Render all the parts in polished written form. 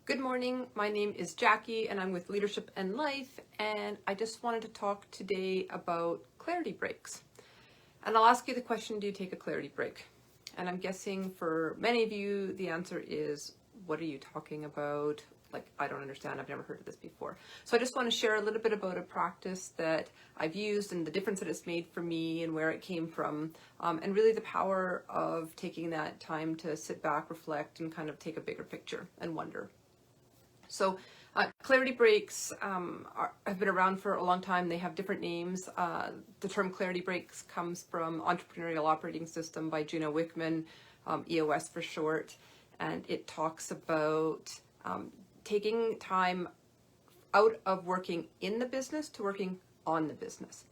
Good morning, my name is Jackie and I'm with Leadership and Life, and I just wanted to talk today about clarity breaks. And I'll ask you the question, do you take a clarity break? And I'm guessing for many of you, the answer is, what are you talking about? Like, I don't understand, I've never heard of this before. So I just want to share a little bit about a practice that I've used and the difference that it's made for me and where it came from, and really the power of taking that time to sit back, reflect, and kind of take a bigger picture and wonder. So clarity breaks have been around for a long time. They have different names. The term clarity breaks comes from Entrepreneurial Operating System by Gino Wickman, EOS for short. And it talks about taking time out of working in the business to working on the business.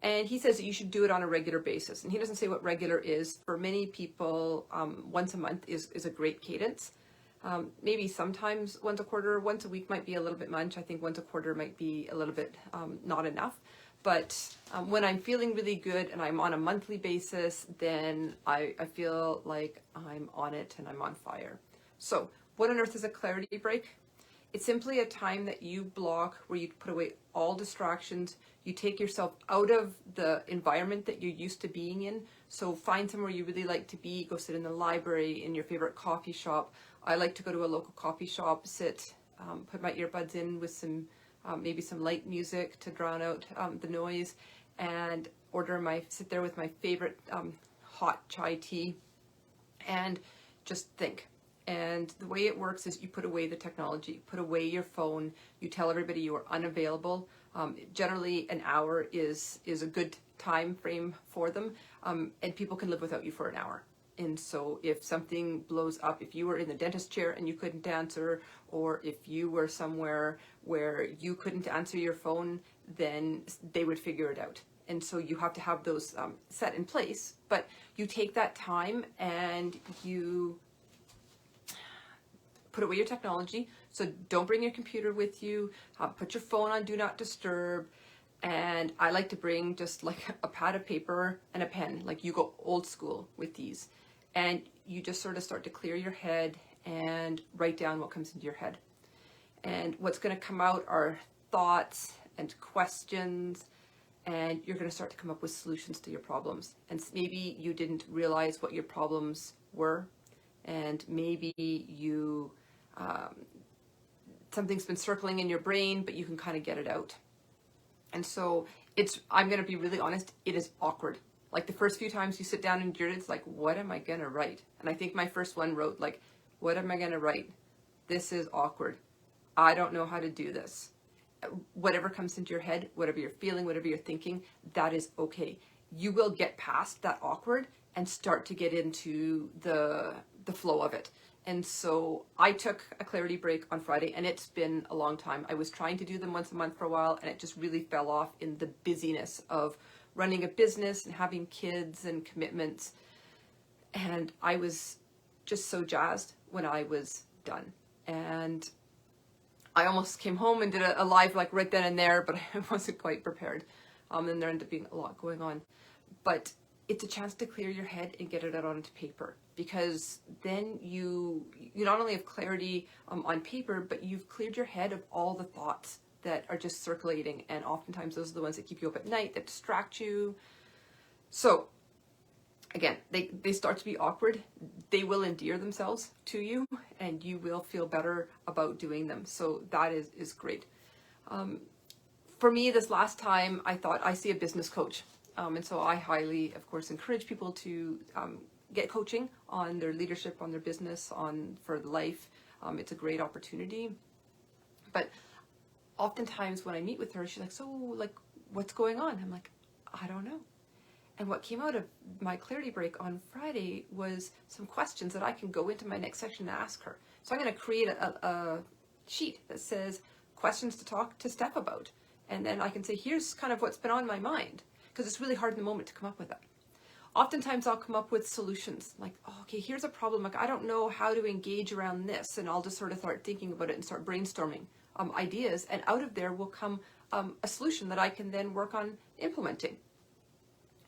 And he says that you should do it on a regular basis. And he doesn't say what regular is. For many people, once a month is a great cadence. Maybe sometimes once a quarter, once a week might be a little bit much. I think once a quarter might be a little bit not enough. But when I'm feeling really good and I'm on a monthly basis, then I feel like I'm on it and I'm on fire. So what on earth is a clarity break? It's simply a time that you block where you put away all distractions. You take yourself out of the environment that you're used to being in. So find somewhere you really like to be. Go sit in the library, in your favorite coffee shop. I like to go to a local coffee shop, sit, put my earbuds in with some, maybe some light music to drown out the noise, and sit there with my favorite hot chai tea, and just think. And the way it works is you put away the technology, put away your phone, you tell everybody you are unavailable. Generally an hour is a good time frame for them, and people can live without you for an hour. And so if something blows up, if you were in the dentist chair and you couldn't answer, or if you were somewhere where you couldn't answer your phone, then they would figure it out. And so you have to have those set in place, but you take that time and you put away your technology. So don't bring your computer with you, put your phone on do not disturb. And I like to bring just like a pad of paper and a pen, like you go old school with these. And you just sort of start to clear your head and write down what comes into your head. And what's going to come out are thoughts and questions, and you're going to start to come up with solutions to your problems. And maybe you didn't realize what your problems were, and maybe you something's been circling in your brain, but you can kind of get it out. And so I'm going to be really honest, it is awkward. Like the first few times you sit down and do it, it's like, what am I going to write? And I think my first one wrote like, what am I going to write? This is awkward. I don't know how to do this. Whatever comes into your head, whatever you're feeling, whatever you're thinking, that is okay. You will get past that awkward and start to get into the flow of it. And so I took a clarity break on Friday, and it's been a long time. I was trying to do them once a month for a while, and it just really fell off in the busyness of running a business and having kids and commitments. And I was just so jazzed when I was done. And I almost came home and did a live like right then and there, but I wasn't quite prepared. And there ended up being a lot going on. But it's a chance to clear your head and get it out onto paper, because then you not only have clarity on paper, but you've cleared your head of all the thoughts that are just circulating, and oftentimes those are the ones that keep you up at night, that distract you. So again, they start to be awkward. They will endear themselves to you, and you will feel better about doing them. So that is great. For me, this last time, I thought, I see a business coach. And so I highly, of course, encourage people to get coaching on their leadership, on their business, for life. It's a great opportunity. But oftentimes when I meet with her, she's like, so like, what's going on? I'm like, I don't know. And what came out of my clarity break on Friday was some questions that I can go into my next section and ask her. So I'm going to create a sheet that says questions to talk to Steph about. And then I can say, here's kind of what's been on my mind, because it's really hard in the moment to come up with that. Oftentimes I'll come up with solutions like, oh, okay, here's a problem. Like, I don't know how to engage around this. And I'll just sort of start thinking about it and start brainstorming ideas. And out of there will come a solution that I can then work on implementing.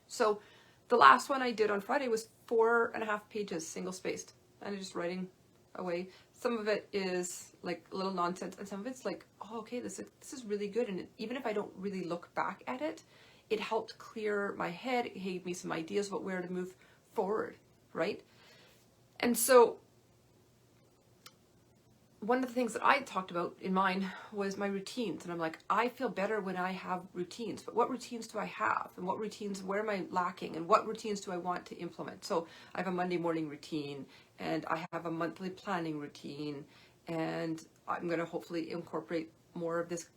So the last one I did on Friday was 4.5 pages, single spaced. And I'm just writing away. Some of it is like a little nonsense, and some of it's like, oh, okay, this is really good. And even if I don't really look back at it, it helped clear my head. It gave me some ideas about where to move forward, right? And so one of the things that I talked about in mine was my routines. And I'm like, I feel better when I have routines, but what routines do I have? And what routines, where am I lacking? And what routines do I want to implement? So I have a Monday morning routine, and I have a monthly planning routine, and I'm going to hopefully incorporate more of this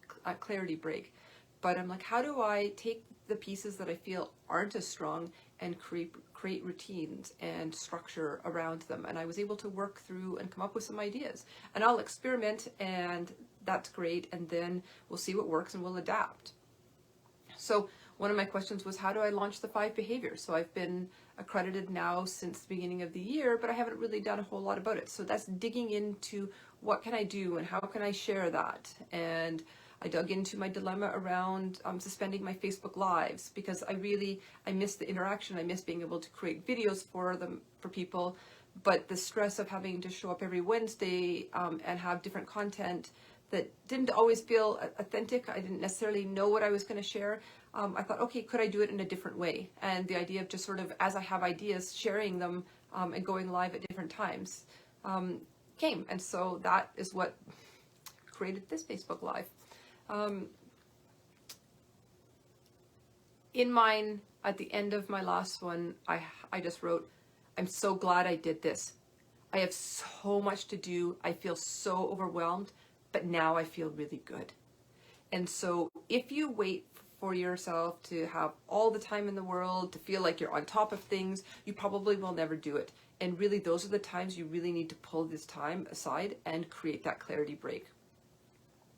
clarity break. But I'm like, how do I take the pieces that I feel aren't as strong and create routines and structure around them? And I was able to work through and come up with some ideas. And I'll experiment, and that's great. And then we'll see what works and we'll adapt. So one of my questions was, how do I launch the 5 behaviors? So I've been accredited now since the beginning of the year, but I haven't really done a whole lot about it. So that's digging into what can I do and how can I share that? And I dug into my dilemma around suspending my Facebook Lives, because I miss the interaction. I miss being able to create videos for people, but the stress of having to show up every Wednesday and have different content that didn't always feel authentic. I didn't necessarily know what I was going to share. I thought, okay, could I do it in a different way? And the idea of just sort of, as I have ideas, sharing them and going live at different times came. And so that is what created this Facebook Live. In mine, at the end of my last one, I just wrote, I'm so glad I did this. I have so much to do. I feel so overwhelmed, but now I feel really good. And so if you wait for yourself to have all the time in the world, to feel like you're on top of things, you probably will never do it. And really, those are the times you really need to pull this time aside and create that clarity break.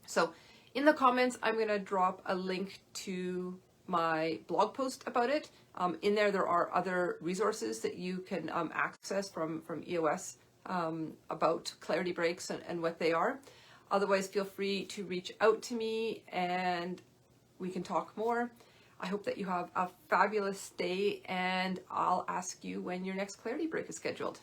So in the comments, I'm going to drop a link to my blog post about it. In there are other resources that you can access from EOS about clarity breaks and what they are. Otherwise, feel free to reach out to me and we can talk more. I hope that you have a fabulous day, and I'll ask you when your next clarity break is scheduled.